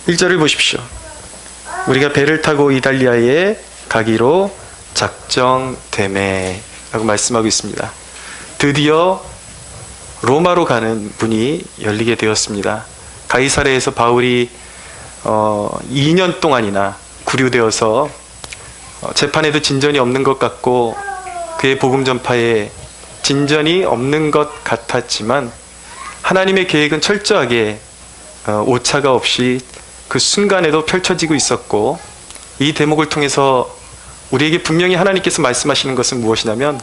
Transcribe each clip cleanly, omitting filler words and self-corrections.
1절을 보십시오. 우리가 배를 타고 이달리아에 가기로 작정되매 라고 말씀하고 있습니다. 드디어 로마로 가는 문이 열리게 되었습니다. 가이사랴에서 바울이 2년 동안이나 구류되어서 재판에도 진전이 없는 것 같고 그의 복음 전파에 진전이 없는 것 같았지만 하나님의 계획은 철저하게 오차가 없이 그 순간에도 펼쳐지고 있었고, 이 대목을 통해서 우리에게 분명히 하나님께서 말씀하시는 것은 무엇이냐면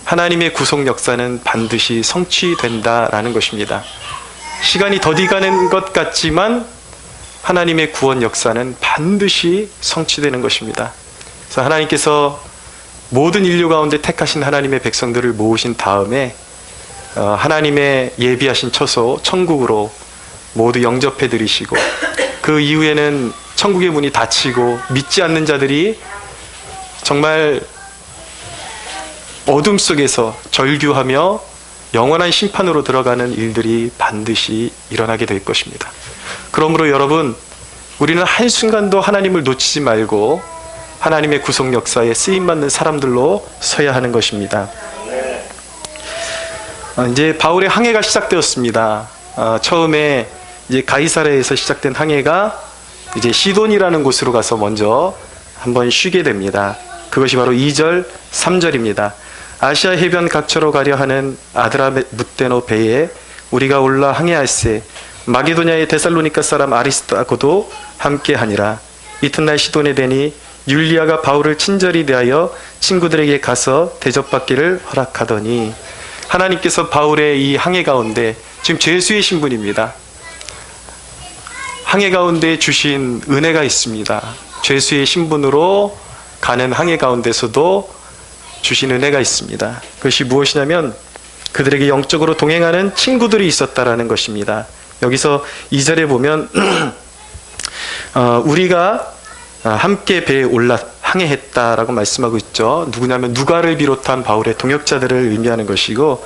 하나님의 구속 역사는 반드시 성취된다라는 것입니다. 시간이 더디가는 것 같지만 하나님의 구원 역사는 반드시 성취되는 것입니다. 그래서 하나님께서 모든 인류 가운데 택하신 하나님의 백성들을 모으신 다음에 하나님의 예비하신 처소 천국으로 모두 영접해 드리시고, 그 이후에는 천국의 문이 닫히고 믿지 않는 자들이 정말 어둠 속에서 절규하며 영원한 심판으로 들어가는 일들이 반드시 일어나게 될 것입니다. 그러므로 여러분, 우리는 한순간도 하나님을 놓치지 말고 하나님의 구속 역사에 쓰임받는 사람들로 서야 하는 것입니다. 이제 바울의 항해가 시작되었습니다. 처음에 이제 가이사랴에서 시작된 항해가 이제 시돈이라는 곳으로 가서 먼저 한번 쉬게 됩니다. 그것이 바로 2절, 3절입니다. 아시아 해변 각처로 가려 하는 아드라무테노 배에 우리가 올라 항해할세 마게도냐의 데살로니가 사람 아리스타고도 함께하니라. 이튿날 시돈에 되니 율리아가 바울을 친절히 대하여 친구들에게 가서 대접받기를 허락하더니, 하나님께서 바울의 이 항해 가운데 지금 죄수의 신분입니다. 항해 가운데 주신 은혜가 있습니다. 죄수의 신분으로 가는 항해 가운데서도 주신 은혜가 있습니다. 그것이 무엇이냐면 그들에게 영적으로 동행하는 친구들이 있었다라는 것입니다. 여기서 2절에 보면 우리가 함께 배에 올라 항해했다라고 말씀하고 있죠. 누구냐면 누가를 비롯한 바울의 동역자들을 의미하는 것이고,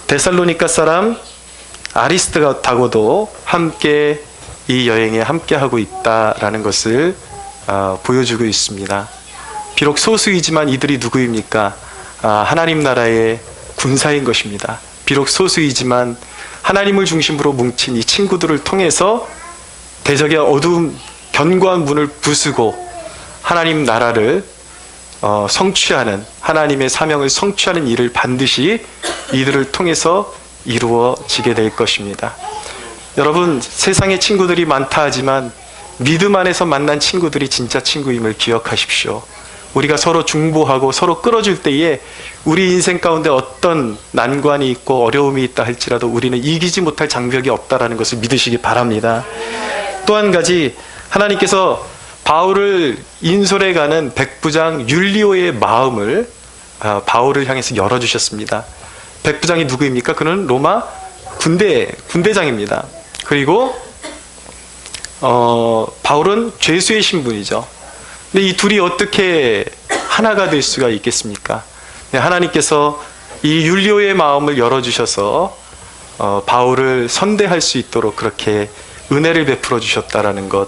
데살로니가 사람 아리스타고도 함께 이 여행에 함께하고 있다라는 것을 보여주고 있습니다. 비록 소수이지만 이들이 누구입니까? 하나님 나라의 군사인 것입니다. 비록 소수이지만 하나님을 중심으로 뭉친 이 친구들을 통해서 대적의 어두운 견고한 문을 부수고 하나님 나라를 성취하는, 하나님의 사명을 성취하는 일을 반드시 이들을 통해서 이루어지게 될 것입니다. 여러분, 세상에 친구들이 많다 하지만 믿음 안에서 만난 친구들이 진짜 친구임을 기억하십시오. 우리가 서로 중보하고 서로 끌어줄 때에 우리 인생 가운데 어떤 난관이 있고 어려움이 있다 할지라도 우리는 이기지 못할 장벽이 없다라는 것을 믿으시기 바랍니다. 또 한 가지, 하나님께서 바울을 인솔해 가는 백부장 율리오의 마음을 바울을 향해서 열어주셨습니다. 백부장이 누구입니까? 그는 로마 군대장입니다. 그리고 바울은 죄수의 신분이죠. 근데 이 둘이 어떻게 하나가 될 수가 있겠습니까? 하나님께서 이 율리오의 마음을 열어주셔서 바울을 선대할 수 있도록 그렇게 은혜를 베풀어 주셨다라는 것,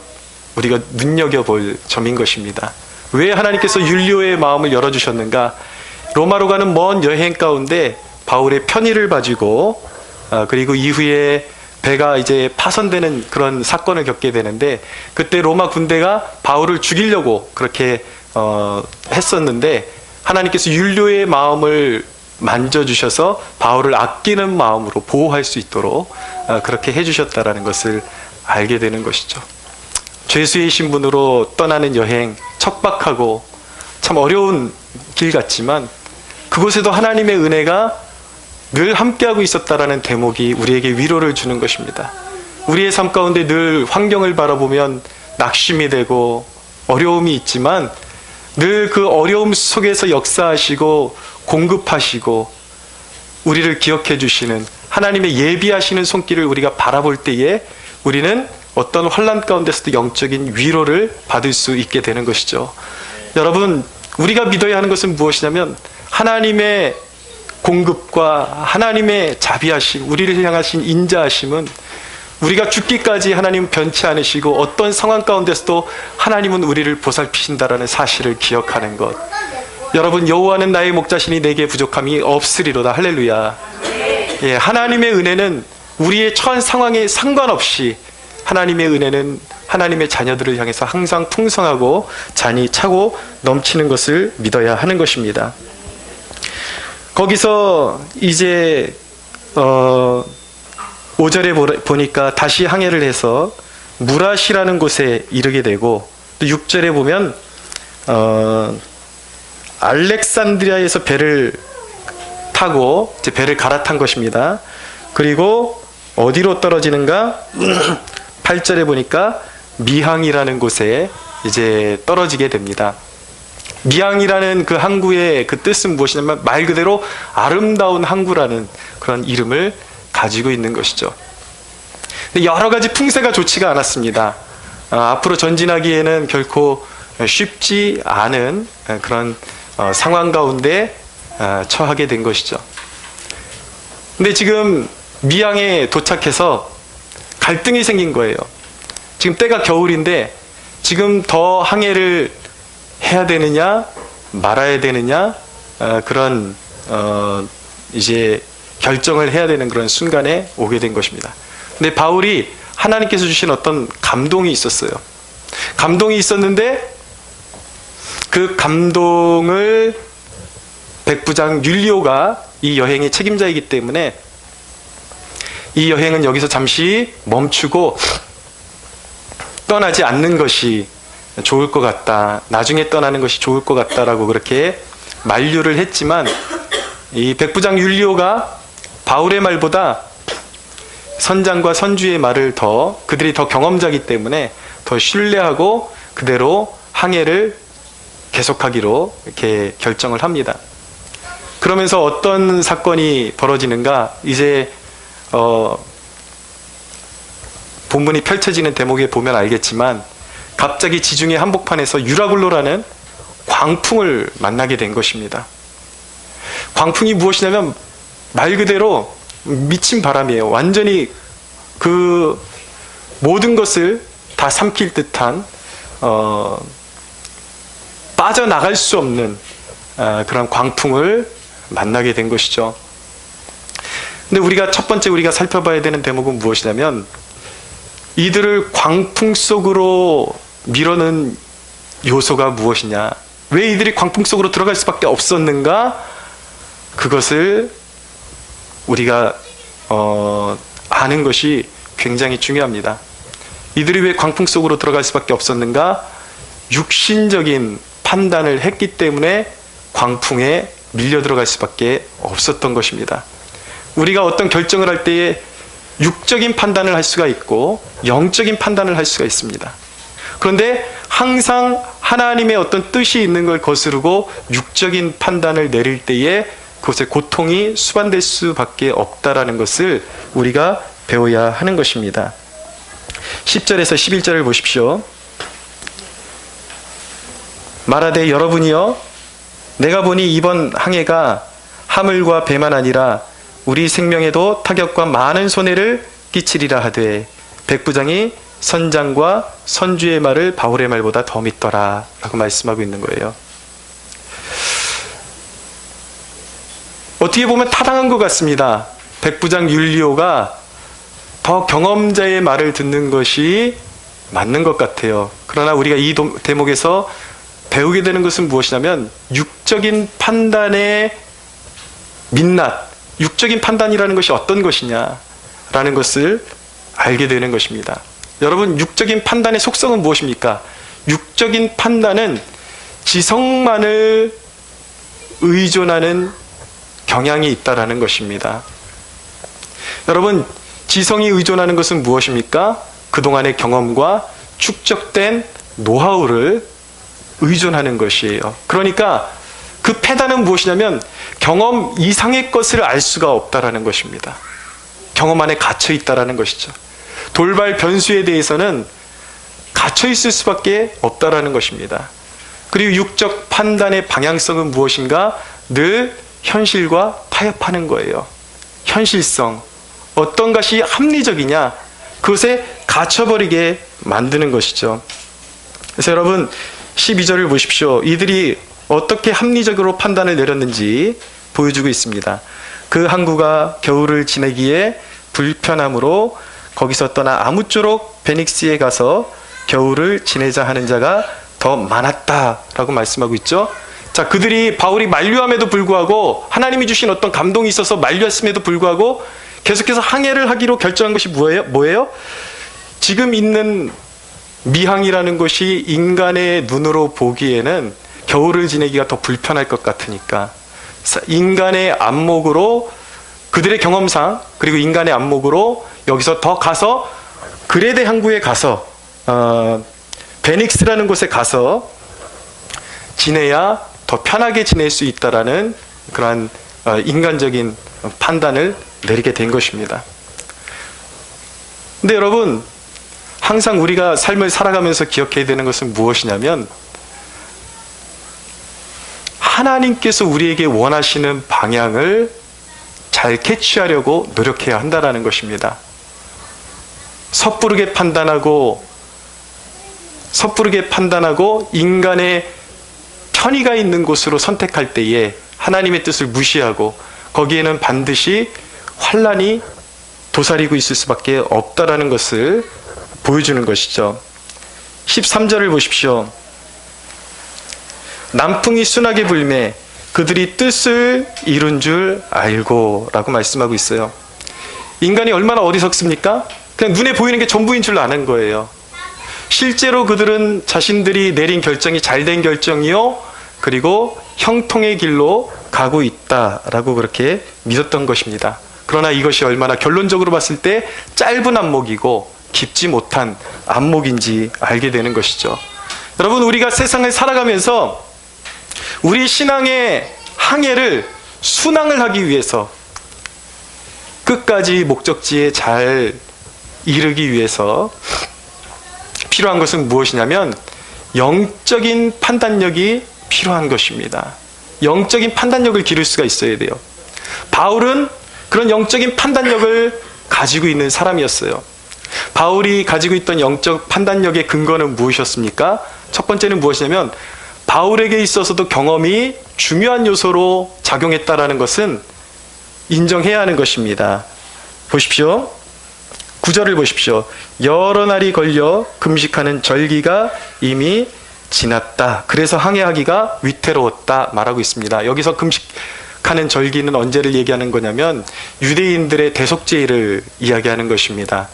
우리가 눈여겨볼 점인 것입니다. 왜 하나님께서 율리오의 마음을 열어주셨는가? 로마로 가는 먼 여행 가운데 바울의 편의를 봐주고, 그리고 이후에 배가 이제 파손되는 그런 사건을 겪게 되는데, 그때 로마 군대가 바울을 죽이려고 그렇게 했었는데 하나님께서 율리오의 마음을 만져주셔서 바울을 아끼는 마음으로 보호할 수 있도록 그렇게 해주셨다라는 것을 알게 되는 것이죠. 죄수의 신분으로 떠나는 여행, 척박하고 참 어려운 길 같지만 그곳에도 하나님의 은혜가 늘 함께하고 있었다라는 대목이 우리에게 위로를 주는 것입니다. 우리의 삶 가운데 늘 환경을 바라보면 낙심이 되고 어려움이 있지만 늘 그 어려움 속에서 역사하시고 공급하시고 우리를 기억해 주시는 하나님의 예비하시는 손길을 우리가 바라볼 때에 우리는 어떤 환난 가운데서도 영적인 위로를 받을 수 있게 되는 것이죠. 여러분, 우리가 믿어야 하는 것은 무엇이냐면 하나님의 공급과 하나님의 자비하심, 우리를 향하신 인자하심은 우리가 죽기까지 하나님은 변치 않으시고 어떤 상황 가운데서도 하나님은 우리를 보살피신다라는 사실을 기억하는 것. 여러분, 여호와는 나의 목자시니 내게 부족함이 없으리로다. 할렐루야. 예, 하나님의 은혜는 우리의 처한 상황에 상관없이 하나님의 은혜는 하나님의 자녀들을 향해서 항상 풍성하고 잔이 차고 넘치는 것을 믿어야 하는 것입니다. 거기서 이제 5절에 보니까 다시 항해를 해서 무라시라는 곳에 이르게 되고, 또 6절에 보면 알렉산드리아에서 배를 타고 이제 배를 갈아탄 것입니다. 그리고 어디로 떨어지는가? 8절에 보니까 미항이라는 곳에 이제 떨어지게 됩니다. 미항이라는 그 항구의 그 뜻은 무엇이냐면 말 그대로 아름다운 항구라는 그런 이름을 가지고 있는 것이죠. 근데 여러 가지 풍세가 좋지가 않았습니다. 앞으로 전진하기에는 결코 쉽지 않은 그런 상황 가운데 처하게 된 것이죠. 근데 지금 미항에 도착해서 갈등이 생긴 거예요. 지금 때가 겨울인데 지금 더 항해를 해야 되느냐 말아야 되느냐 그런 이제 결정을 해야 되는 그런 순간에 오게 된 것입니다. 근데 바울이 하나님께서 주신 어떤 감동이 있었어요. 감동이 있었는데 그 감동을 백부장 율리오가 이 여행의 책임자이기 때문에 이 여행은 여기서 잠시 멈추고 떠나지 않는 것이 좋을 것 같다. 나중에 떠나는 것이 좋을 것 같다라고 그렇게 만류를 했지만 이 백부장 율리오가 바울의 말보다 선장과 선주의 말을 그들이 더 경험자이기 때문에 더 신뢰하고 그대로 항해를 계속하기로 이렇게 결정을 합니다. 그러면서 어떤 사건이 벌어지는가? 이제 본문이 펼쳐지는 대목에 보면 알겠지만 갑자기 지중해 한복판에서 유라굴로라는 광풍을 만나게 된 것입니다. 광풍이 무엇이냐면 말 그대로 미친 바람이에요. 완전히 그 모든 것을 다 삼킬 듯한 빠져나갈 수 없는 그런 광풍을 만나게 된 것이죠. 근데 첫 번째 우리가 살펴봐야 되는 대목은 무엇이냐면 이들을 광풍 속으로 밀어넣은 요소가 무엇이냐, 왜 이들이 광풍 속으로 들어갈 수밖에 없었는가, 그것을 우리가 아는 것이 굉장히 중요합니다. 이들이 왜 광풍 속으로 들어갈 수밖에 없었는가? 육신적인 판단을 했기 때문에 광풍에 밀려 들어갈 수밖에 없었던 것입니다. 우리가 어떤 결정을 할 때에 육적인 판단을 할 수가 있고 영적인 판단을 할 수가 있습니다. 그런데 항상 하나님의 어떤 뜻이 있는 걸 거스르고 육적인 판단을 내릴 때에 그것에 고통이 수반될 수밖에 없다라는 것을 우리가 배워야 하는 것입니다. 10절에서 11절을 보십시오. 말하되 여러분이여, 내가 보니 이번 항해가 하물과 배만 아니라 우리 생명에도 타격과 많은 손해를 끼치리라 하되 백부장이 선장과 선주의 말을 바울의 말보다 더 믿더라 라고 말씀하고 있는 거예요. 어떻게 보면 타당한 것 같습니다. 백부장 율리오가 더 경험자의 말을 듣는 것이 맞는 것 같아요. 그러나 우리가 이 대목에서 배우게 되는 것은 무엇이냐면 육적인 판단의 민낯, 육적인 판단이라는 것이 어떤 것이냐라는 것을 알게 되는 것입니다. 여러분, 육적인 판단의 속성은 무엇입니까? 육적인 판단은 지성만을 의존하는 경향이 있다라는 것입니다. 여러분, 지성이 의존하는 것은 무엇입니까? 그동안의 경험과 축적된 노하우를 의존하는 것이에요. 그러니까 그 패단은 무엇이냐면 경험 이상의 것을 알 수가 없다라는 것입니다. 경험 안에 갇혀 있다라는 것이죠. 돌발 변수에 대해서는 갇혀 있을 수밖에 없다라는 것입니다. 그리고 육적 판단의 방향성은 무엇인가? 늘 현실과 타협하는 거예요. 현실성. 어떤 것이 합리적이냐? 그것에 갇혀버리게 만드는 것이죠. 그래서 여러분 12절을 보십시오. 이들이 어떻게 합리적으로 판단을 내렸는지 보여주고 있습니다. 그 항구가 겨울을 지내기에 불편함으로 거기서 떠나 아무쪼록 베닉스에 가서 겨울을 지내자 하는 자가 더 많았다라고 말씀하고 있죠. 자, 그들이 바울이 만류함에도 불구하고 하나님이 주신 어떤 감동이 있어서 만류했음에도 불구하고 계속해서 항해를 하기로 결정한 것이 뭐예요? 지금 있는 미항이라는 곳이 인간의 눈으로 보기에는 겨울을 지내기가 더 불편할 것 같으니까 인간의 안목으로, 그들의 경험상, 그리고 인간의 안목으로 여기서 더 가서 그레데 항구에 가서 베닉스라는 곳에 가서 지내야 더 편하게 지낼 수 있다라는 그러한 인간적인 판단을 내리게 된 것입니다. 근데 여러분, 항상 우리가 삶을 살아가면서 기억해야 되는 것은 무엇이냐면 하나님께서 우리에게 원하시는 방향을 잘 캐치하려고 노력해야 한다는 것입니다. 섣부르게 판단하고 인간의 편의가 있는 곳으로 선택할 때에 하나님의 뜻을 무시하고 거기에는 반드시 환난이 도사리고 있을 수밖에 없다라는 것을 보여주는 것이죠. 13절을 보십시오. 남풍이 순하게 불매 그들이 뜻을 이룬 줄 알고 라고 말씀하고 있어요. 인간이 얼마나 어리석습니까? 그냥 눈에 보이는 게 전부인 줄 아는 거예요. 실제로 그들은 자신들이 내린 결정이 잘된 결정이요, 그리고 형통의 길로 가고 있다라고 그렇게 믿었던 것입니다. 그러나 이것이 얼마나 결론적으로 봤을 때 짧은 안목이고 깊지 못한 안목인지 알게 되는 것이죠. 여러분, 우리가 세상을 살아가면서 우리 신앙의 항해를 순항을 하기 위해서 끝까지 목적지에 잘 이르기 위해서 필요한 것은 무엇이냐면 영적인 판단력이 필요한 것입니다. 영적인 판단력을 기를 수가 있어야 돼요. 바울은 그런 영적인 판단력을 가지고 있는 사람이었어요. 바울이 가지고 있던 영적 판단력의 근거는 무엇이었습니까? 첫 번째는 무엇이냐면 바울에게 있어서도 경험이 중요한 요소로 작용했다라는 것은 인정해야 하는 것입니다. 보십시오. 9절을 보십시오. 여러 날이 걸려 금식하는 절기가 이미 지났다. 그래서 항해하기가 위태로웠다 말하고 있습니다. 여기서 금식하는 절기는 언제를 얘기하는 거냐면 유대인들의 대속죄일을 이야기하는 것입니다.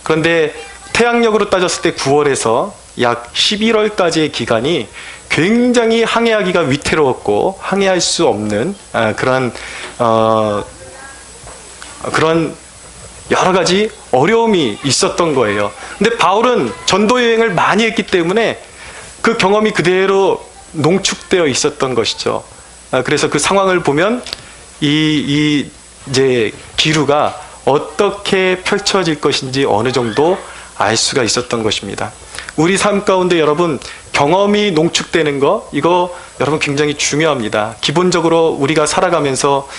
그런데 태양력으로 따졌을 때 9월에서 약 11월까지의 기간이 굉장히 항해하기가 위태로웠고 항해할 수 없는 그런 여러 가지 어려움이 있었던 거예요. 근데 바울은 전도 여행을 많이 했기 때문에 그 경험이 그대로 농축되어 있었던 것이죠. 그래서 그 상황을 보면 이제 기류가 어떻게 펼쳐질 것인지 어느 정도 알 수가 있었던 것입니다. 우리 삶 가운데 여러분 경험이 농축되는 거, 이거 여러분 굉장히 중요합니다. 기본적으로 우리가 살아가면서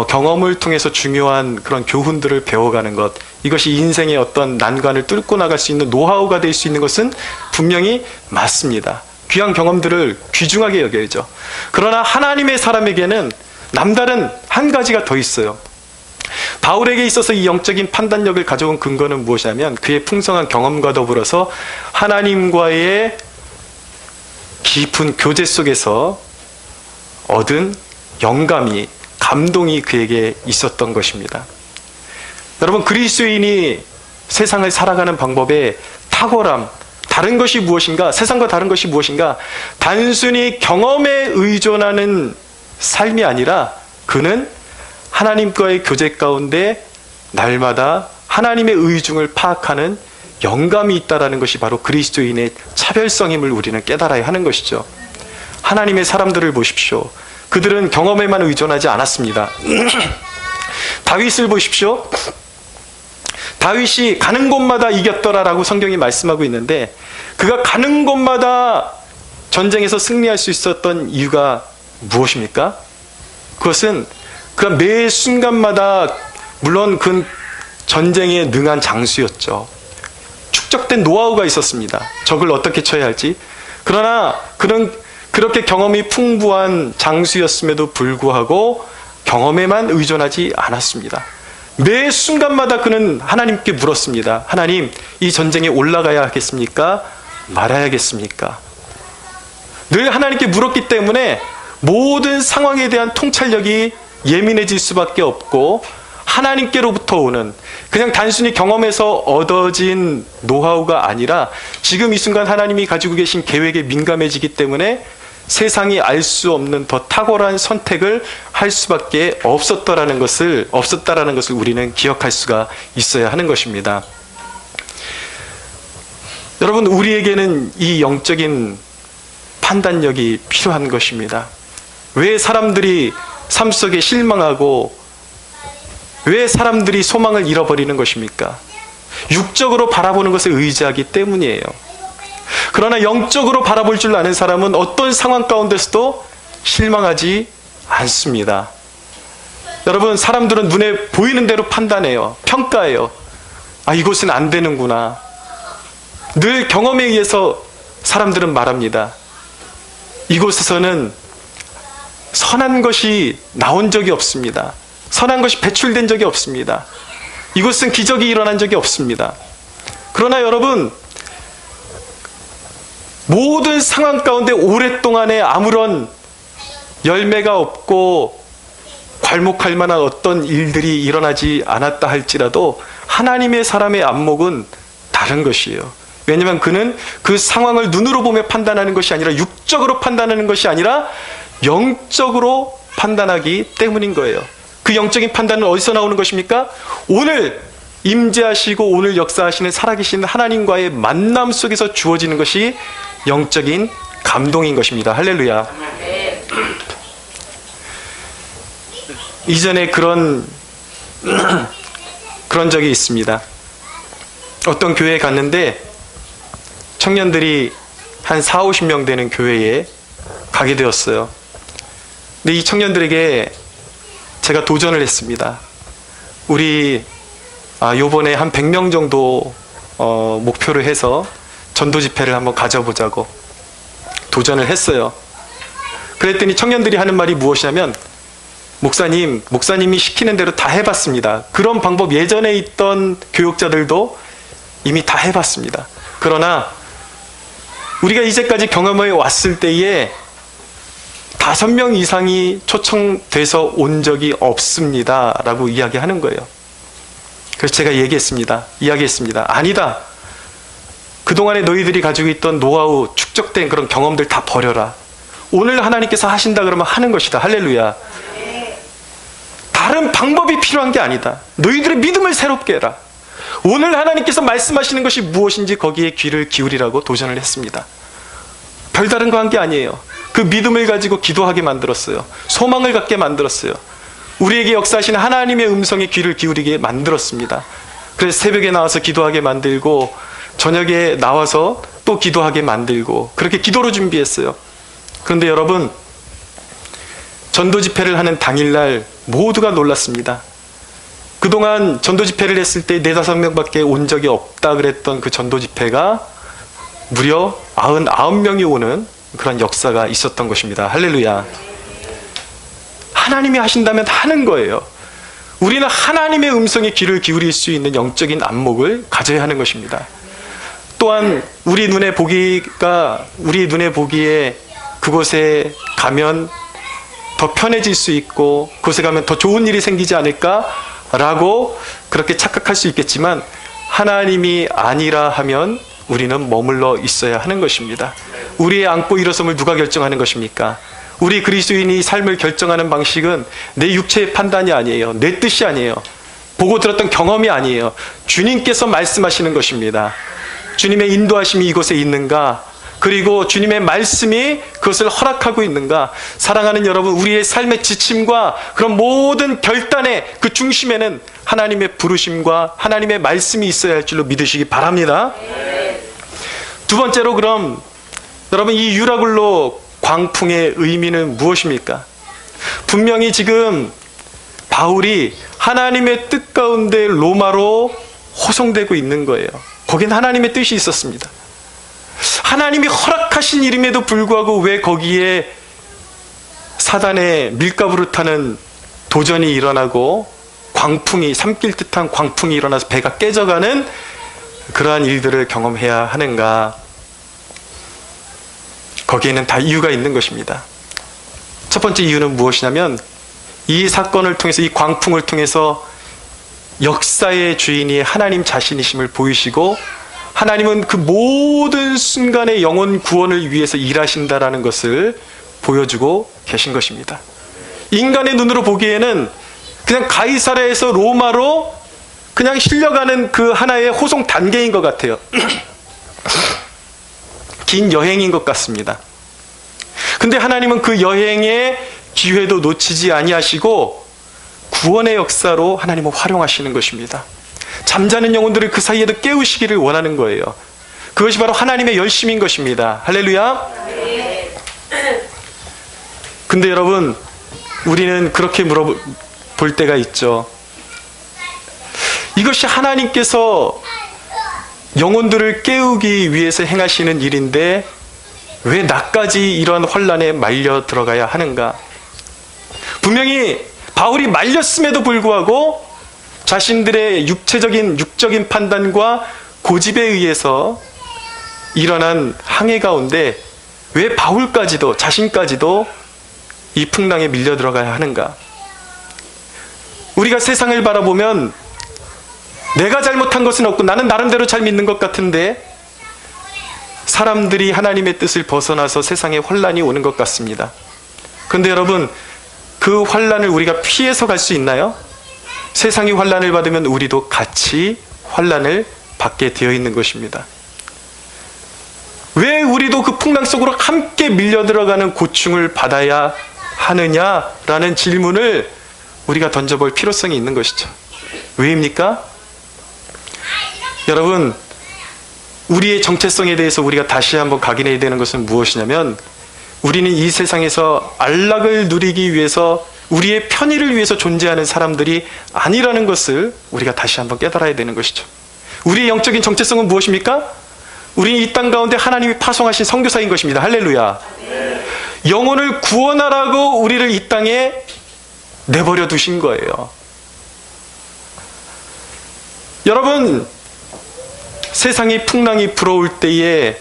경험을 통해서 중요한 그런 교훈들을 배워가는 것, 이것이 인생의 어떤 난관을 뚫고 나갈 수 있는 노하우가 될 수 있는 것은 분명히 맞습니다. 귀한 경험들을 귀중하게 여겨야죠. 그러나 하나님의 사람에게는 남다른 한 가지가 더 있어요. 바울에게 있어서 이 영적인 판단력을 가져온 근거는 무엇이냐면 그의 풍성한 경험과 더불어서 하나님과의 깊은 교제 속에서 얻은 영감이, 감동이 그에게 있었던 것입니다. 여러분, 그리스도인이 세상을 살아가는 방법의 탁월함, 다른 것이 무엇인가? 세상과 다른 것이 무엇인가? 단순히 경험에 의존하는 삶이 아니라 그는 하나님과의 교제 가운데 날마다 하나님의 의중을 파악하는 영감이 있다는 것이 바로 그리스도인의 차별성임을 우리는 깨달아야 하는 것이죠. 하나님의 사람들을 보십시오. 그들은 경험에만 의존하지 않았습니다. 다윗을 보십시오. 다윗이 가는 곳마다 이겼더라라고 성경이 말씀하고 있는데 그가 가는 곳마다 전쟁에서 승리할 수 있었던 이유가 무엇입니까? 그것은 그가 매 순간마다 물론 그 전쟁에 능한 장수였죠. 축적된 노하우가 있었습니다. 적을 어떻게 쳐야 할지. 그러나 그렇게 경험이 풍부한 장수였음에도 불구하고 경험에만 의존하지 않았습니다. 매 순간마다 그는 하나님께 물었습니다. 하나님, 이 전쟁에 올라가야 하겠습니까? 말아야겠습니까? 늘 하나님께 물었기 때문에 모든 상황에 대한 통찰력이 예민해질 수밖에 없고, 하나님께로부터 오는 그냥 단순히 경험에서 얻어진 노하우가 아니라 지금 이 순간 하나님이 가지고 계신 계획에 민감해지기 때문에 세상이 알 수 없는 더 탁월한 선택을 할 수밖에 없었다라는 것을 우리는 기억할 수가 있어야 하는 것입니다. 여러분, 우리에게는 이 영적인 판단력이 필요한 것입니다. 왜 사람들이 삶 속에 실망하고 왜 사람들이 소망을 잃어버리는 것입니까? 육적으로 바라보는 것에 의지하기 때문이에요. 그러나 영적으로 바라볼 줄 아는 사람은 어떤 상황 가운데서도 실망하지 않습니다. 여러분, 사람들은 눈에 보이는 대로 판단해요. 평가해요. 아, 이곳은 안 되는구나. 늘 경험에 의해서 사람들은 말합니다. 이곳에서는 선한 것이 나온 적이 없습니다. 선한 것이 배출된 적이 없습니다. 이곳은 기적이 일어난 적이 없습니다. 그러나 여러분, 모든 상황 가운데 오랫동안에 아무런 열매가 없고 괄목할 만한 어떤 일들이 일어나지 않았다 할지라도 하나님의 사람의 안목은 다른 것이에요. 왜냐하면 그는 그 상황을 눈으로 보며 판단하는 것이 아니라 육적으로 판단하는 것이 아니라 영적으로 판단하기 때문인 거예요. 그 영적인 판단은 어디서 나오는 것입니까? 오늘 임재하시고 오늘 역사하시는 살아계신 하나님과의 만남 속에서 주어지는 것이 영적인 감동인 것입니다. 할렐루야. 이전에 그런 적이 있습니다. 어떤 교회에 갔는데 청년들이 한 40-50명 되는 교회에 가게 되었어요. 근데 이 청년들에게 제가 도전을 했습니다. 우리 요번에 한 100명 정도 목표를 해서 전도 집회를 한번 가져보자고 도전을 했어요. 그랬더니 청년들이 하는 말이 무엇이냐면, 목사님이 시키는 대로 다 해봤습니다. 그런 방법 예전에 있던 교육자들도 이미 다 해봤습니다. 그러나 우리가 이제까지 경험해 왔을 때에 5명 이상이 초청돼서 온 적이 없습니다 라고 이야기하는 거예요. 그래서 제가 이야기했습니다. 아니다. 그동안에 너희들이 가지고 있던 노하우, 축적된 그런 경험들 다 버려라. 오늘 하나님께서 하신다 그러면 하는 것이다. 할렐루야. 다른 방법이 필요한 게 아니다. 너희들의 믿음을 새롭게 해라. 오늘 하나님께서 말씀하시는 것이 무엇인지 거기에 귀를 기울이라고 도전을 했습니다. 별다른 거 한 게 아니에요. 그 믿음을 가지고 기도하게 만들었어요. 소망을 갖게 만들었어요. 우리에게 역사하시는 하나님의 음성에 귀를 기울이게 만들었습니다. 그래서 새벽에 나와서 기도하게 만들고 저녁에 나와서 또 기도하게 만들고 그렇게 기도로 준비했어요. 그런데 여러분, 전도 집회를 하는 당일날 모두가 놀랐습니다. 그동안 전도 집회를 했을 때 4-5명밖에 온 적이 없다 그랬던 그 전도 집회가 무려 99명이 오는 그런 역사가 있었던 것입니다. 할렐루야. 하나님이 하신다면 하는 거예요. 우리는 하나님의 음성에 귀를 기울일 수 있는 영적인 안목을 가져야 하는 것입니다. 또한 우리 눈에 보기에 그곳에 가면 더 편해질 수 있고 그곳에 가면 더 좋은 일이 생기지 않을까라고 그렇게 착각할 수 있겠지만, 하나님이 아니라 하면 우리는 머물러 있어야 하는 것입니다. 우리의 안고 일어섬을 누가 결정하는 것입니까? 우리 그리스도인이 삶을 결정하는 방식은 내 육체의 판단이 아니에요. 내 뜻이 아니에요. 보고 들었던 경험이 아니에요. 주님께서 말씀하시는 것입니다. 주님의 인도하심이 이곳에 있는가? 그리고 주님의 말씀이 그것을 허락하고 있는가? 사랑하는 여러분, 우리의 삶의 지침과 그런 모든 결단의 그 중심에는 하나님의 부르심과 하나님의 말씀이 있어야 할 줄로 믿으시기 바랍니다. 두 번째로, 그럼 여러분, 이 유라굴로 광풍의 의미는 무엇입니까? 분명히 지금 바울이 하나님의 뜻 가운데 로마로 호송되고 있는 거예요. 거긴 하나님의 뜻이 있었습니다. 하나님이 허락하신 일임에도 불구하고 왜 거기에 사단의 밀가부르타는 도전이 일어나고 광풍이, 삼킬 듯한 광풍이 일어나서 배가 깨져가는 그러한 일들을 경험해야 하는가? 거기에는 다 이유가 있는 것입니다. 첫 번째 이유는 무엇이냐면 이 사건을 통해서, 이 광풍을 통해서 역사의 주인이 하나님 자신이심을 보이시고 하나님은 그 모든 순간의 영혼 구원을 위해서 일하신다라는 것을 보여주고 계신 것입니다. 인간의 눈으로 보기에는 그냥 가이사랴에서 로마로 그냥 실려가는 그 하나의 호송 단계인 것 같아요. 긴 여행인 것 같습니다. 근데 하나님은 그 여행의 기회도 놓치지 아니하시고 구원의 역사로 하나님은 활용하시는 것입니다. 잠자는 영혼들을 그 사이에도 깨우시기를 원하는 거예요. 그것이 바로 하나님의 열심인 것입니다. 할렐루야. 근데 여러분, 우리는 그렇게 물어볼 때가 있죠. 이것이 하나님께서 영혼들을 깨우기 위해서 행하시는 일인데 왜 나까지 이러한 환난에 말려 들어가야 하는가? 분명히 바울이 말렸음에도 불구하고 자신들의 육적인 판단과 고집에 의해서 일어난 항해 가운데 왜 바울까지도, 자신까지도 이 풍랑에 밀려 들어가야 하는가? 우리가 세상을 바라보면 내가 잘못한 것은 없고 나는 나름대로 잘 믿는 것 같은데 사람들이 하나님의 뜻을 벗어나서 세상에 환난이 오는 것 같습니다. 그런데 여러분, 그 환난을 우리가 피해서 갈 수 있나요? 세상이 환난을 받으면 우리도 같이 환난을 받게 되어 있는 것입니다. 왜 우리도 그 풍랑 속으로 함께 밀려 들어가는 고충을 받아야 하느냐라는 질문을 우리가 던져볼 필요성이 있는 것이죠. 왜입니까? 여러분, 우리의 정체성에 대해서 우리가 다시 한번 각인해야 되는 것은 무엇이냐면 우리는 이 세상에서 안락을 누리기 위해서 우리의 편의를 위해서 존재하는 사람들이 아니라는 것을 우리가 다시 한번 깨달아야 되는 것이죠. 우리의 영적인 정체성은 무엇입니까? 우리는 이 땅 가운데 하나님이 파송하신 선교사인 것입니다. 할렐루야. 영혼을 구원하라고 우리를 이 땅에 내버려 두신 거예요. 여러분, 세상이 풍랑이 불어올 때에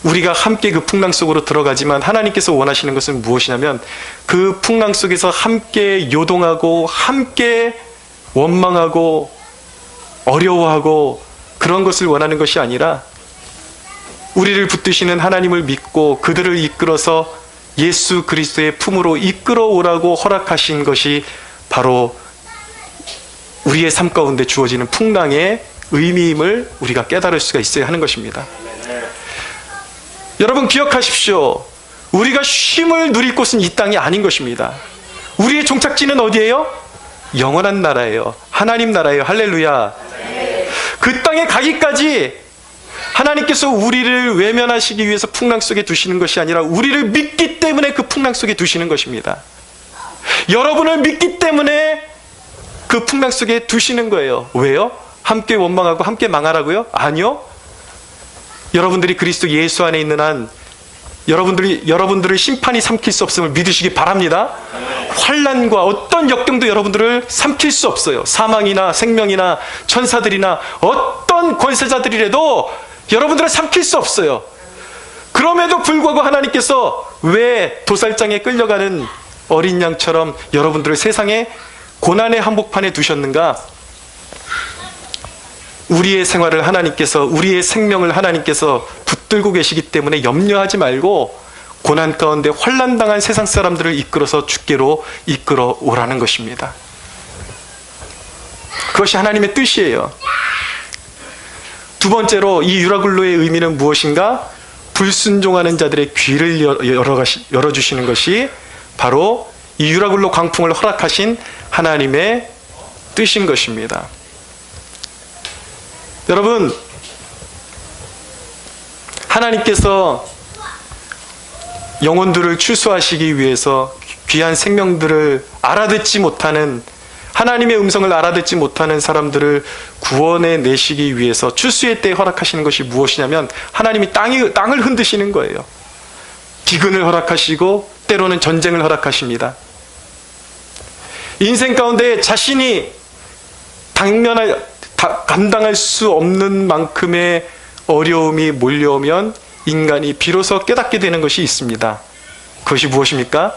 우리가 함께 그 풍랑 속으로 들어가지만 하나님께서 원하시는 것은 무엇이냐면 그 풍랑 속에서 함께 요동하고 함께 원망하고 어려워하고 그런 것을 원하는 것이 아니라 우리를 붙드시는 하나님을 믿고 그들을 이끌어서 예수 그리스도의 품으로 이끌어오라고 허락하신 것이 바로 우리의 삶 가운데 주어지는 풍랑의 의미임을 우리가 깨달을 수가 있어야 하는 것입니다. 여러분 기억하십시오. 우리가 쉼을 누릴 곳은 이 땅이 아닌 것입니다. 우리의 종착지는 어디예요? 영원한 나라예요. 하나님 나라예요. 할렐루야. 그 땅에 가기까지 하나님께서 우리를 외면하시기 위해서 풍랑 속에 두시는 것이 아니라 우리를 믿기 때문에 그 풍랑 속에 두시는 것입니다. 여러분을 믿기 때문에 그 풍랑 속에 두시는 거예요. 왜요? 함께 원망하고 함께 망하라고요? 아니요. 여러분들이 그리스도 예수 안에 있는 한 여러분들을 심판이 삼킬 수 없음을 믿으시기 바랍니다. 환난과 어떤 역경도 여러분들을 삼킬 수 없어요. 사망이나 생명이나 천사들이나 어떤 권세자들이라도 여러분들을 삼킬 수 없어요. 그럼에도 불구하고 하나님께서 왜 도살장에 끌려가는 어린 양처럼 여러분들을 세상의 고난의 한복판에 두셨는가? 우리의 생활을 하나님께서, 우리의 생명을 하나님께서 붙들고 계시기 때문에 염려하지 말고 고난 가운데 환난당한 세상 사람들을 이끌어서 주께로 이끌어 오라는 것입니다. 그것이 하나님의 뜻이에요. 두 번째로 이 유라굴로의 의미는 무엇인가? 불순종하는 자들의 귀를 열어주시는 것이 바로 이 유라굴로 광풍을 허락하신 하나님의 뜻인 것입니다. 여러분, 하나님께서 영혼들을 추수하시기 위해서 귀한 생명들을 알아듣지 못하는 하나님의 음성을 알아듣지 못하는 사람들을 구원해 내시기 위해서 추수의 때에 허락하시는 것이 무엇이냐면 하나님이 땅을 흔드시는 거예요. 기근을 허락하시고 때로는 전쟁을 허락하십니다. 인생 가운데 자신이 감당할 수 없는 만큼의 어려움이 몰려오면 인간이 비로소 깨닫게 되는 것이 있습니다. 그것이 무엇입니까?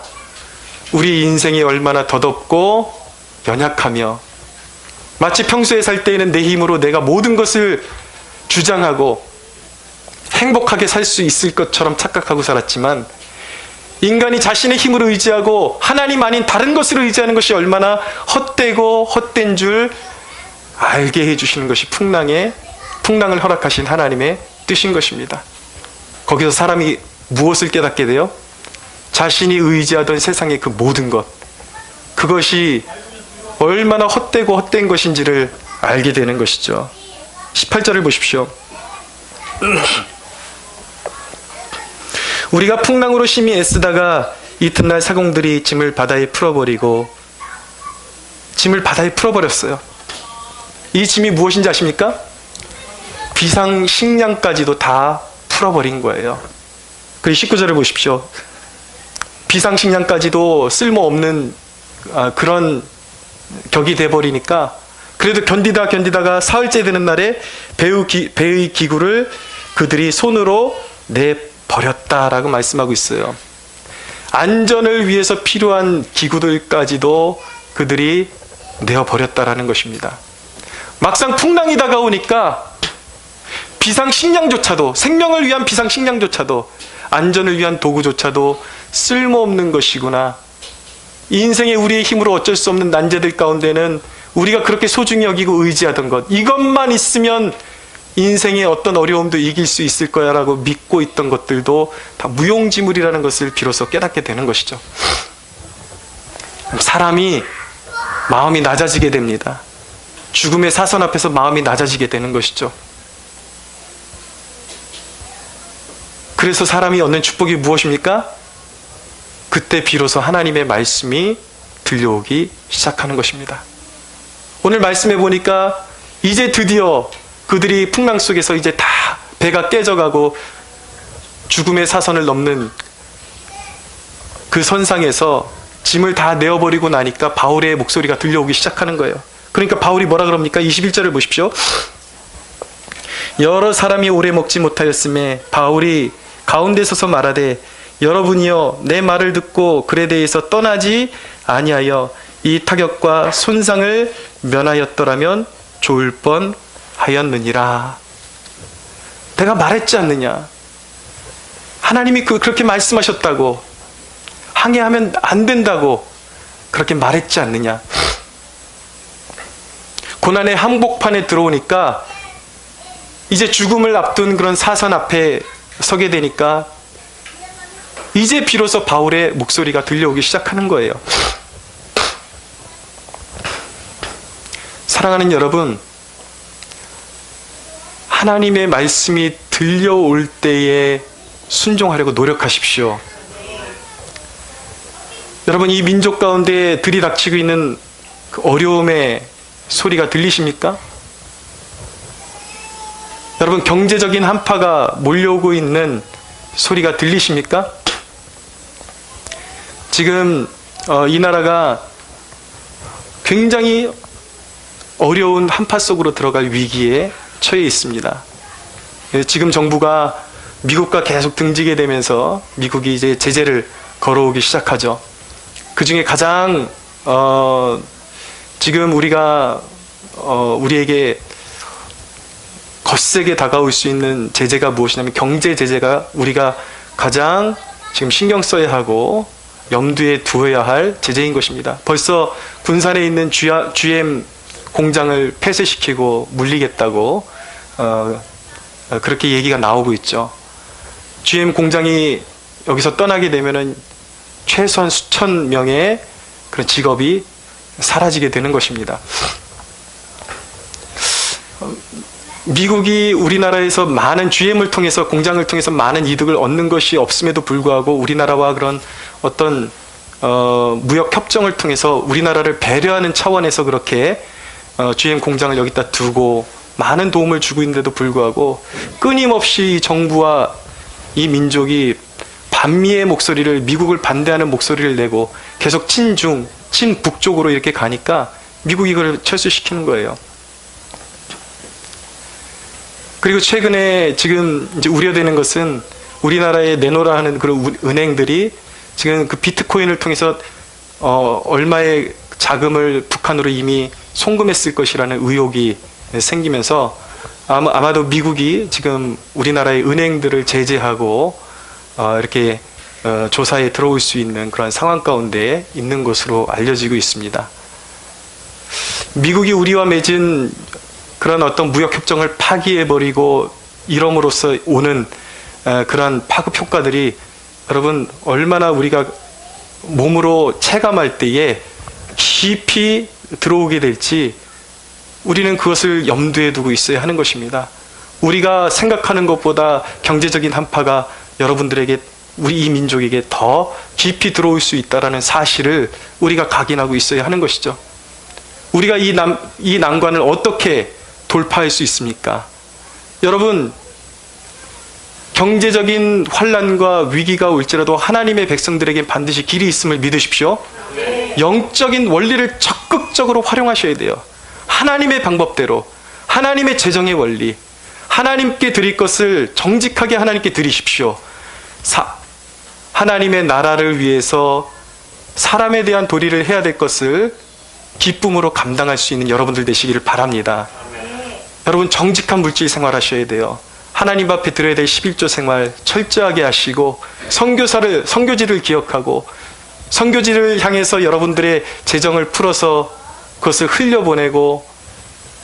우리 인생이 얼마나 더덥고 연약하며 마치 평소에 살 때에는 내 힘으로 내가 모든 것을 주장하고 행복하게 살 수 있을 것처럼 착각하고 살았지만 인간이 자신의 힘으로 의지하고 하나님 아닌 다른 것으로 의지하는 것이 얼마나 헛되고 헛된 줄 알게 해주시는 것이 풍랑을 허락하신 하나님의 뜻인 것입니다. 거기서 사람이 무엇을 깨닫게 돼요? 자신이 의지하던 세상의 그 모든 것, 그것이 얼마나 헛되고 헛된 것인지를 알게 되는 것이죠. 18절을 보십시오. 우리가 풍랑으로 심히 애쓰다가 이튿날 사공들이 짐을 바다에 풀어버렸어요. 이 짐이 무엇인지 아십니까? 비상식량까지도 다 풀어버린 거예요. 그리고 19절을 보십시오. 비상식량까지도 쓸모없는 그런 격이 돼버리니까 그래도 견디다가 사흘째 되는 날에 배의 기구를 그들이 손으로 내버렸다라고 말씀하고 있어요. 안전을 위해서 필요한 기구들까지도 그들이 내어버렸다라는 것입니다. 막상 풍랑이 다가오니까 비상식량조차도, 생명을 위한 비상식량조차도, 안전을 위한 도구조차도 쓸모없는 것이구나. 인생의 우리의 힘으로 어쩔 수 없는 난제들 가운데는 우리가 그렇게 소중히 여기고 의지하던 것, 이것만 있으면 인생의 어떤 어려움도 이길 수 있을 거야 라고 믿고 있던 것들도 다 무용지물이라는 것을 비로소 깨닫게 되는 것이죠. 사람이 마음이 낮아지게 됩니다. 죽음의 사선 앞에서 마음이 낮아지게 되는 것이죠. 그래서 사람이 얻는 축복이 무엇입니까? 그때 비로소 하나님의 말씀이 들려오기 시작하는 것입니다. 오늘 말씀해 보니까 이제 드디어 그들이 풍랑 속에서 이제 다 배가 깨져가고 죽음의 사선을 넘는 그 선상에서 짐을 다 내어버리고 나니까 바울의 목소리가 들려오기 시작하는 거예요. 그러니까 바울이 뭐라 그럽니까? 21절을 보십시오. 여러 사람이 오래 먹지 못하였음에 바울이 가운데 서서 말하되 여러분이여 내 말을 듣고 글에 대해서 떠나지 아니하여 이 타격과 손상을 면하였더라면 좋을 뻔하였느니라. 내가 말했지 않느냐. 하나님이 그렇게 말씀하셨다고, 항해하면 안 된다고 그렇게 말했지 않느냐. 고난의 항복판에 들어오니까 이제 죽음을 앞둔 그런 사선 앞에 서게 되니까 이제 비로소 바울의 목소리가 들려오기 시작하는 거예요. 사랑하는 여러분, 하나님의 말씀이 들려올 때에 순종하려고 노력하십시오. 여러분, 이 민족 가운데 들이닥치고 있는 그 어려움의 소리가 들리십니까? 여러분, 경제적인 한파가 몰려오고 있는 소리가 들리십니까? 지금 이 나라가 굉장히 어려운 한파 속으로 들어갈 위기에 처해 있습니다. 지금 정부가 미국과 계속 등지게 되면서 미국이 이제 제재를 걸어오기 시작하죠. 그 중에 가장 지금 우리에게 거세게 다가올 수 있는 제재가 무엇이냐면 경제 제재가 우리가 가장 지금 신경 써야 하고 염두에 두어야 할 제재인 것입니다. 벌써 군산에 있는 GM 공장을 폐쇄시키고 물리겠다고 그렇게 얘기가 나오고 있죠. GM 공장이 여기서 떠나게 되면은 최소한 수천 명의 그런 직업이 사라지게 되는 것입니다. 미국이 우리나라에서 많은 GM을 통해서, 공장을 통해서 많은 이득을 얻는 것이 없음에도 불구하고 우리나라와 그런 어떤 무역 협정을 통해서 우리나라를 배려하는 차원에서 그렇게 GM 공장을 여기다 두고 많은 도움을 주고 있는데도 불구하고 끊임없이 이 정부와 이 민족이 반미의 목소리를, 미국을 반대하는 목소리를 내고 계속 친중, 친북 쪽으로 이렇게 가니까 미국이 이걸 철수시키는 거예요. 그리고 최근에 지금 이제 우려되는 것은 우리나라에 내놓으라 하는 그런 은행들이 지금 그 비트코인을 통해서 얼마의 자금을 북한으로 이미 송금했을 것이라는 의혹이 생기면서 아마도 미국이 지금 우리나라의 은행들을 제재하고 이렇게 조사에 들어올 수 있는 그런 상황 가운데 있는 것으로 알려지고 있습니다. 미국이 우리와 맺은 그런 어떤 무역 협정을 파기해버리고 이럼으로써 오는 그러한 파급 효과들이 여러분 얼마나 우리가 몸으로 체감할 때에 깊이 들어오게 될지 우리는 그것을 염두에 두고 있어야 하는 것입니다. 우리가 생각하는 것보다 경제적인 한파가 여러분들에게, 우리 이 민족에게 더 깊이 들어올 수 있다는 사실을 우리가 각인하고 있어야 하는 것이죠. 우리가 이 난관을 어떻게 돌파할 수 있습니까? 여러분, 경제적인 환난과 위기가 올지라도 하나님의 백성들에게 반드시 길이 있음을 믿으십시오. 영적인 원리를 적극적으로 활용하셔야 돼요. 하나님의 방법대로, 하나님의 재정의 원리, 하나님께 드릴 것을 정직하게 하나님께 드리십시오. 하나님의 나라를 위해서 사람에 대한 도리를 해야 될 것을 기쁨으로 감당할 수 있는 여러분들 되시기를 바랍니다. 여러분, 정직한 물질 생활하셔야 돼요. 하나님 앞에 드려야 될 11조 생활 철저하게 하시고, 선교지를 기억하고 선교지를 향해서 여러분들의 재정을 풀어서 그것을 흘려보내고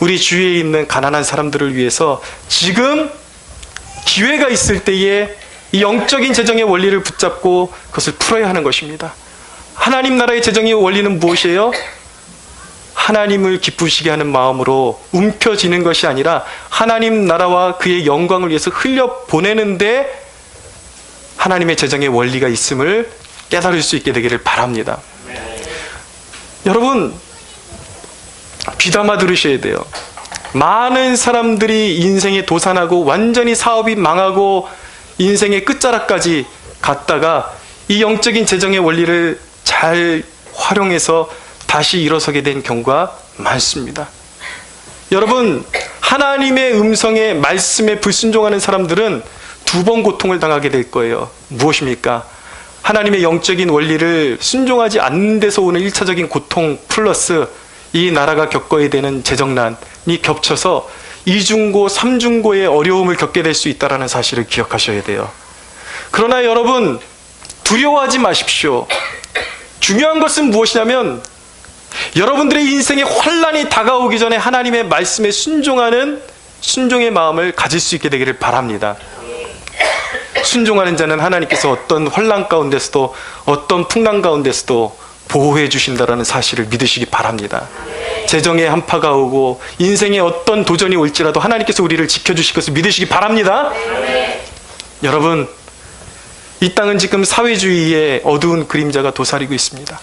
우리 주위에 있는 가난한 사람들을 위해서 지금 기회가 있을 때에 이 영적인 재정의 원리를 붙잡고 그것을 풀어야 하는 것입니다. 하나님 나라의 재정의 원리는 무엇이에요? 하나님을 기쁘시게 하는 마음으로 움켜쥐는 것이 아니라 하나님 나라와 그의 영광을 위해서 흘려보내는데 하나님의 재정의 원리가 있음을 깨달을 수 있게 되기를 바랍니다. 여러분, 귀담아 들으셔야 돼요. 많은 사람들이 인생에 도산하고 완전히 사업이 망하고 인생의 끝자락까지 갔다가 이 영적인 재정의 원리를 잘 활용해서 다시 일어서게 된 경우가 많습니다. 여러분, 하나님의 음성에, 말씀에 불순종하는 사람들은 두 번 고통을 당하게 될 거예요. 무엇입니까? 하나님의 영적인 원리를 순종하지 않는 데서 오는 1차적인 고통 플러스 이 나라가 겪어야 되는 재정난이 겹쳐서 2중고, 3중고의 어려움을 겪게 될 수 있다는 사실을 기억하셔야 돼요. 그러나 여러분, 두려워하지 마십시오. 중요한 것은 무엇이냐면 여러분들의 인생에 환난이 다가오기 전에 하나님의 말씀에 순종하는 순종의 마음을 가질 수 있게 되기를 바랍니다. 순종하는 자는 하나님께서 어떤 환난 가운데서도 어떤 풍랑 가운데서도 보호해 주신다는 사실을 믿으시기 바랍니다. 재정의 한파가 오고 인생에 어떤 도전이 올지라도 하나님께서 우리를 지켜주실 것을 믿으시기 바랍니다. 여러분, 이 땅은 지금 사회주의의 어두운 그림자가 도사리고 있습니다.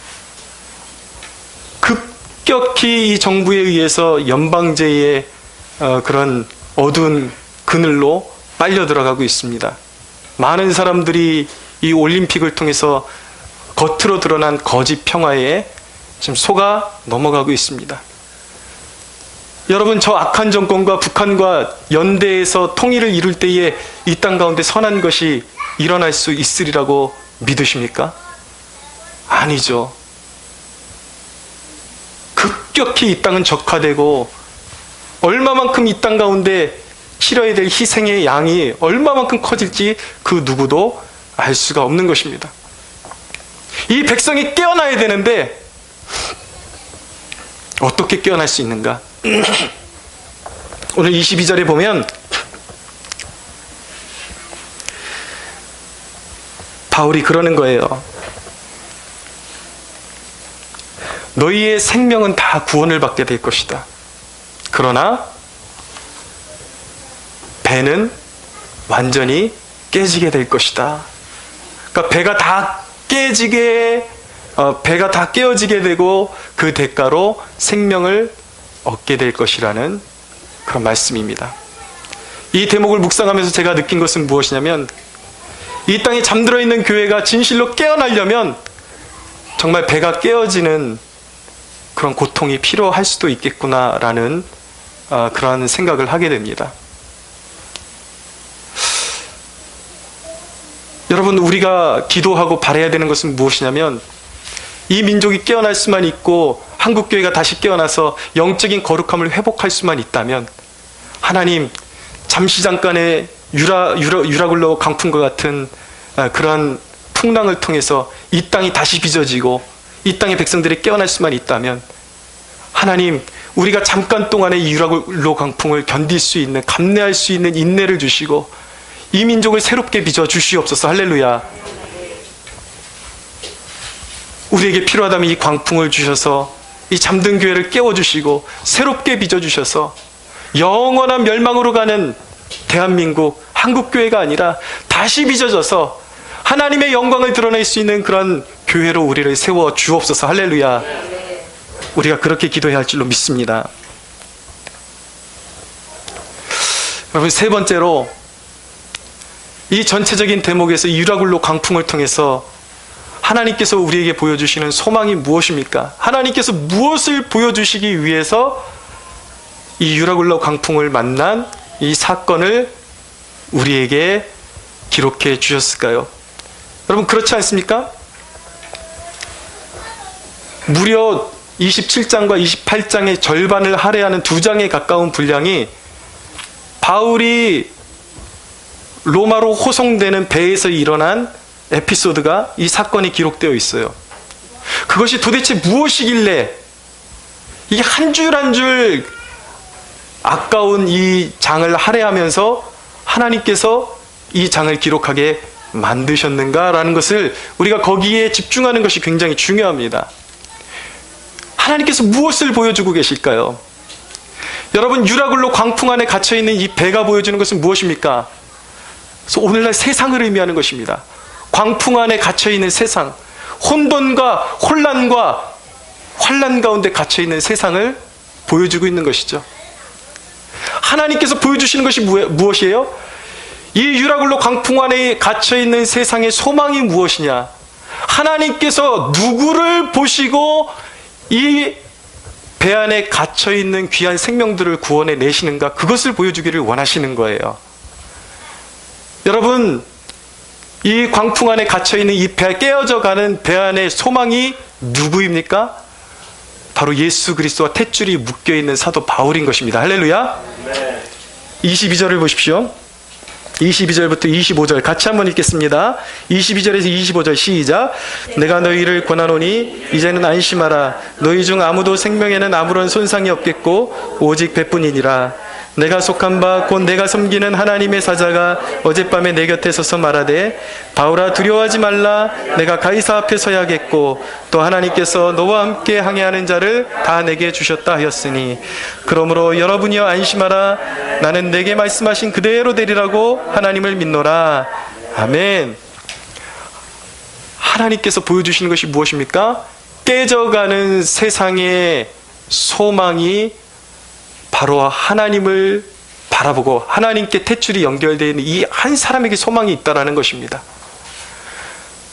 급격히 이 정부에 의해서 연방제의 그런 어두운 그늘로 빨려 들어가고 있습니다. 많은 사람들이 이 올림픽을 통해서 겉으로 드러난 거짓 평화에 지금 속아 넘어가고 있습니다. 여러분, 저 악한 정권과 북한과 연대해서 통일을 이룰 때에 이 땅 가운데 선한 것이 일어날 수 있으리라고 믿으십니까? 아니죠. 급격히 이 땅은 적화되고 얼마만큼 이 땅 가운데 치러야 될 희생의 양이 얼마만큼 커질지 그 누구도 알 수가 없는 것입니다. 이 백성이 깨어나야 되는데 어떻게 깨어날 수 있는가? 오늘 22절에 보면 바울이 그러는 거예요. 너희의 생명은 다 구원을 받게 될 것이다. 그러나 배는 완전히 깨지게 될 것이다. 그러니까 배가 다 깨지게 배가 다 깨어지게 되고 그 대가로 생명을 얻게 될 것이라는 그런 말씀입니다. 이 대목을 묵상하면서 제가 느낀 것은 무엇이냐면, 이 땅에 잠들어 있는 교회가 진실로 깨어나려면 정말 배가 깨어지는 그런 고통이 필요할 수도 있겠구나라는 그러한 생각을 하게 됩니다. 여러분, 우리가 기도하고 바라야 되는 것은 무엇이냐면, 이 민족이 깨어날 수만 있고 한국교회가 다시 깨어나서 영적인 거룩함을 회복할 수만 있다면, 하나님, 잠시 잠깐의 유라굴로 강풍과 같은 그러한 풍랑을 통해서 이 땅이 다시 빚어지고 이 땅의 백성들이 깨어날 수만 있다면, 하나님, 우리가 잠깐 동안의 이 유라굴로 강풍을 견딜 수 있는, 감내할 수 있는 인내를 주시고 이 민족을 새롭게 빚어 주시옵소서. 할렐루야. 우리에게 필요하다면 이 광풍을 주셔서 이 잠든 교회를 깨워주시고 새롭게 빚어주셔서 영원한 멸망으로 가는 대한민국, 한국교회가 아니라 다시 빚어져서 하나님의 영광을 드러낼 수 있는 그런 교회로 우리를 세워 주옵소서. 할렐루야. 우리가 그렇게 기도해야 할 줄로 믿습니다. 여러분, 세 번째로, 이 전체적인 대목에서 유라굴로 강풍을 통해서 하나님께서 우리에게 보여주시는 소망이 무엇입니까? 하나님께서 무엇을 보여주시기 위해서 이 유라굴로 강풍을 만난 이 사건을 우리에게 기록해 주셨을까요? 여러분, 그렇지 않습니까? 무려 27장과 28장의 절반을 할애하는 2장에 가까운 분량이 바울이 로마로 호송되는 배에서 일어난 에피소드가, 이 사건이 기록되어 있어요. 그것이 도대체 무엇이길래 이 한 줄 한 줄 아까운 이 장을 할애하면서 하나님께서 이 장을 기록하게 만드셨는가라는 것을 우리가 거기에 집중하는 것이 굉장히 중요합니다. 하나님께서 무엇을 보여주고 계실까요? 여러분, 유라굴로 광풍 안에 갇혀있는 이 배가 보여주는 것은 무엇입니까? 그래서 오늘날 세상을 의미하는 것입니다. 광풍 안에 갇혀있는 세상, 혼돈과 혼란과 환란 가운데 갇혀있는 세상을 보여주고 있는 것이죠. 하나님께서 보여주시는 것이 무엇이에요? 이 유라굴로 광풍 안에 갇혀있는 세상의 소망이 무엇이냐? 하나님께서 누구를 보시고 이 배 안에 갇혀있는 귀한 생명들을 구원해 내시는가, 그것을 보여주기를 원하시는 거예요. 여러분, 이 광풍 안에 갇혀있는 이 배, 깨어져가는 배 안의 소망이 누구입니까? 바로 예수 그리스도와 탯줄이 묶여있는 사도 바울인 것입니다. 할렐루야. 22절을 보십시오. 22절부터 25절 같이 한번 읽겠습니다. 22절에서 25절 시작. 내가 너희를 권하노니 이제는 안심하라. 너희 중 아무도 생명에는 아무런 손상이 없겠고 오직 배뿐이니라. 내가 속한 바 곧 내가 섬기는 하나님의 사자가 어젯밤에 내 곁에 서서 말하되, 바울아 두려워하지 말라. 내가 가이사 앞에 서야겠고 또 하나님께서 너와 함께 항해하는 자를 다 내게 주셨다 하였으니, 그러므로 여러분이여 안심하라. 나는 내게 말씀하신 그대로 되리라고 하나님을 믿노라. 아멘. 하나님께서 보여주시는 것이 무엇입니까? 깨져가는 세상의 소망이 바로 하나님을 바라보고 하나님께 탯줄이 연결되어 있는 이 한 사람에게 소망이 있다라는 것입니다.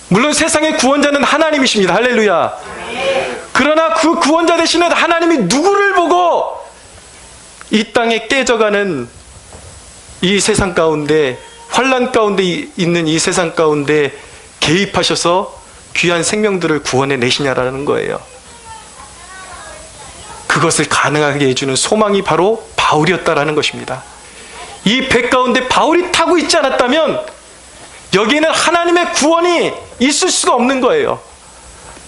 물론 세상의 구원자는 하나님이십니다. 할렐루야. 그러나 그 구원자 되시는 하나님이 누구를 보고 이 땅에 깨져가는 이 세상 가운데, 환란 가운데 있는 이 세상 가운데 개입하셔서 귀한 생명들을 구원해 내시냐라는 거예요. 그것을 가능하게 해주는 소망이 바로 바울이었다라는 것입니다. 이 배 가운데 바울이 타고 있지 않았다면 여기에는 하나님의 구원이 있을 수가 없는 거예요.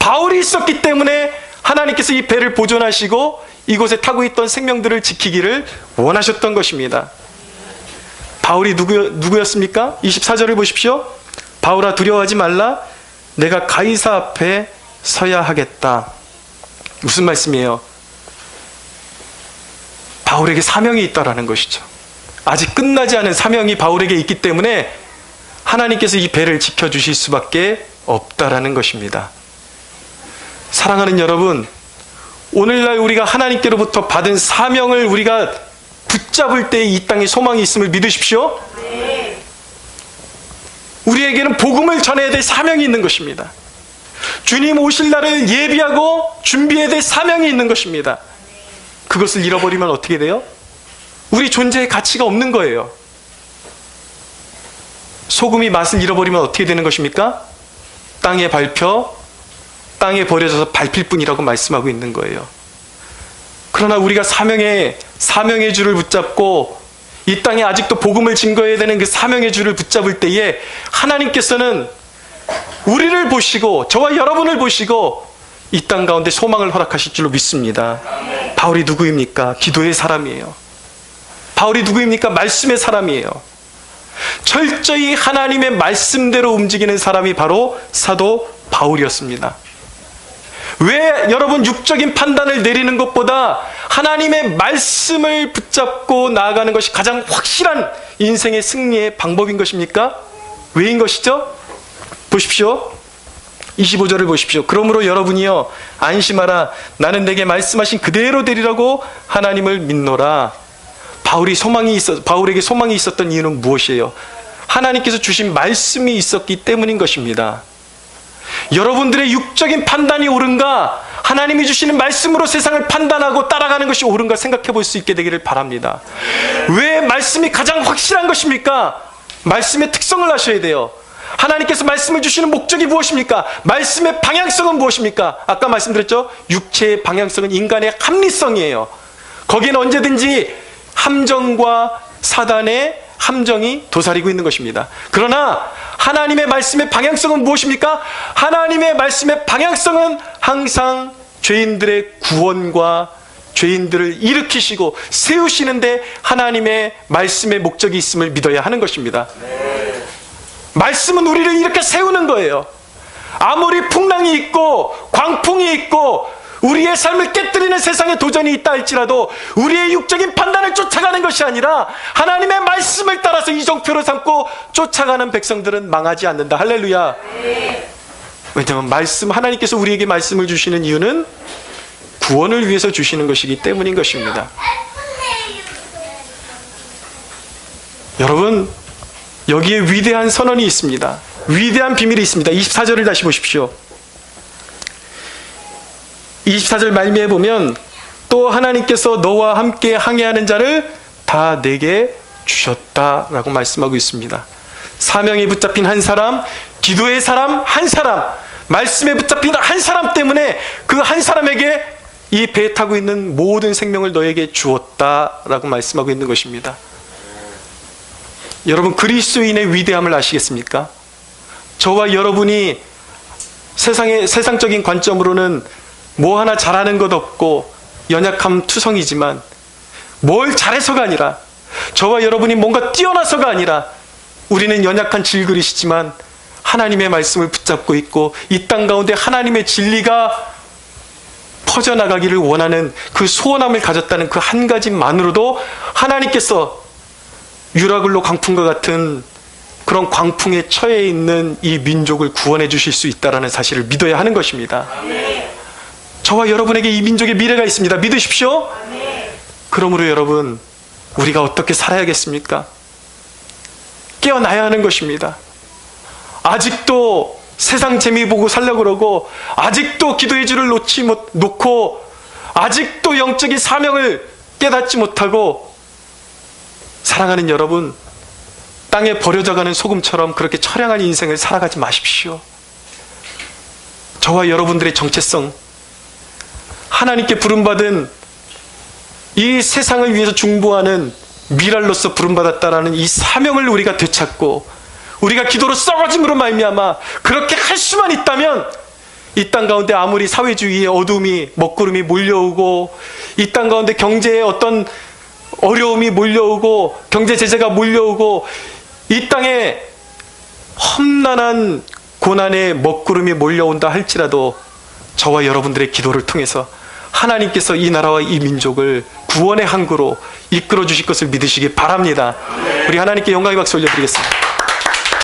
바울이 있었기 때문에 하나님께서 이 배를 보존하시고 이곳에 타고 있던 생명들을 지키기를 원하셨던 것입니다. 바울이 누구였습니까? 24절을 보십시오. 바울아 두려워하지 말라. 내가 가이사 앞에 서야 하겠다. 무슨 말씀이에요? 바울에게 사명이 있다라는 것이죠. 아직 끝나지 않은 사명이 바울에게 있기 때문에 하나님께서 이 배를 지켜주실 수밖에 없다라는 것입니다. 사랑하는 여러분, 오늘날 우리가 하나님께로부터 받은 사명을 우리가 붙잡을 때 이 땅에 소망이 있음을 믿으십시오. 우리에게는 복음을 전해야 될 사명이 있는 것입니다. 주님 오실 날을 예비하고 준비해야 될 사명이 있는 것입니다. 그것을 잃어버리면 어떻게 돼요? 우리 존재의 가치가 없는 거예요. 소금이 맛을 잃어버리면 어떻게 되는 것입니까? 땅에 밟혀 땅에 버려져서 밟힐 뿐이라고 말씀하고 있는 거예요. 그러나 우리가 사명의 줄을 붙잡고 이 땅에 아직도 복음을 증거해야 되는 그 사명의 줄을 붙잡을 때에 하나님께서는 우리를 보시고 저와 여러분을 보시고 이 땅 가운데 소망을 허락하실 줄로 믿습니다. 바울이 누구입니까? 기도의 사람이에요. 바울이 누구입니까? 말씀의 사람이에요. 철저히 하나님의 말씀대로 움직이는 사람이 바로 사도 바울이었습니다. 왜 여러분 육적인 판단을 내리는 것보다 하나님의 말씀을 붙잡고 나아가는 것이 가장 확실한 인생의 승리의 방법인 것입니까? 왜인 것이죠? 보십시오. 25절을 보십시오. 그러므로 여러분이요 안심하라. 나는 내게 말씀하신 그대로 되리라고 하나님을 믿노라. 바울에게 소망이 있었던 이유는 무엇이에요? 하나님께서 주신 말씀이 있었기 때문인 것입니다. 여러분들의 육적인 판단이 옳은가, 하나님이 주시는 말씀으로 세상을 판단하고 따라가는 것이 옳은가 생각해 볼 수 있게 되기를 바랍니다. 왜 말씀이 가장 확실한 것입니까? 말씀의 특성을 아셔야 돼요. 하나님께서 말씀을 주시는 목적이 무엇입니까? 말씀의 방향성은 무엇입니까? 아까 말씀드렸죠? 육체의 방향성은 인간의 합리성이에요. 거기는 언제든지 함정과 사단의 함정이 도사리고 있는 것입니다. 그러나 하나님의 말씀의 방향성은 무엇입니까? 하나님의 말씀의 방향성은 항상 죄인들의 구원과 죄인들을 일으키시고 세우시는데 하나님의 말씀의 목적이 있음을 믿어야 하는 것입니다. 말씀은 우리를 이렇게 세우는 거예요. 아무리 풍랑이 있고 광풍이 있고 우리의 삶을 깨뜨리는 세상에 도전이 있다 할지라도 우리의 육적인 판단을 쫓아가는 것이 아니라 하나님의 말씀을 따라서 이정표로 삼고 쫓아가는 백성들은 망하지 않는다. 할렐루야. 왜냐하면 하나님께서 우리에게 말씀을 주시는 이유는 구원을 위해서 주시는 것이기 때문인 것입니다. 여러분, 여기에 위대한 선언이 있습니다. 위대한 비밀이 있습니다. 24절을 다시 보십시오. 24절 말미에 보면 또 하나님께서 너와 함께 항해하는 자를 다 내게 주셨다라고 말씀하고 있습니다. 사명에 붙잡힌 한 사람, 기도의 사람 한 사람, 말씀에 붙잡힌 한 사람 때문에 그 한 사람에게 이 배에 타고 있는 모든 생명을 너에게 주었다라고 말씀하고 있는 것입니다. 여러분, 그리스도인의 위대함을 아시겠습니까? 저와 여러분이 세상적인 관점으로는 뭐 하나 잘하는 것 없고 연약함 투성이지만 뭘 잘해서가 아니라 저와 여러분이 뭔가 뛰어나서가 아니라 우리는 연약한 질그릇이지만 하나님의 말씀을 붙잡고 있고 이 땅 가운데 하나님의 진리가 퍼져나가기를 원하는 그 소원함을 가졌다는 그 한 가지만으로도 하나님께서 유라굴로 광풍과 같은 그런 광풍에 처해 있는 이 민족을 구원해 주실 수 있다는 사실을 믿어야 하는 것입니다. 저와 여러분에게 이 민족의 미래가 있습니다. 믿으십시오. 그러므로 여러분, 우리가 어떻게 살아야겠습니까? 깨어나야 하는 것입니다. 아직도 세상 재미 보고 살려고 그러고 아직도 기도의 줄을 놓고 아직도 영적인 사명을 깨닫지 못하고 사랑하는 여러분, 땅에 버려져가는 소금처럼 그렇게 처량한 인생을 살아가지 마십시오. 저와 여러분들의 정체성, 하나님께 부름받은 이 세상을 위해서 중보하는 미랄로서 부름받았다라는 이 사명을 우리가 되찾고 우리가 기도로 썩어짐으로 말미암아 그렇게 할 수만 있다면 이 땅 가운데 아무리 사회주의의 어둠이 먹구름이 몰려오고 이 땅 가운데 경제의 어떤 어려움이 몰려오고 경제 제재가 몰려오고 이 땅에 험난한 고난의 먹구름이 몰려온다 할지라도 저와 여러분들의 기도를 통해서 하나님께서 이 나라와 이 민족을 구원의 항구로 이끌어 주실 것을 믿으시기 바랍니다. 우리 하나님께 영광의 박수 올려드리겠습니다.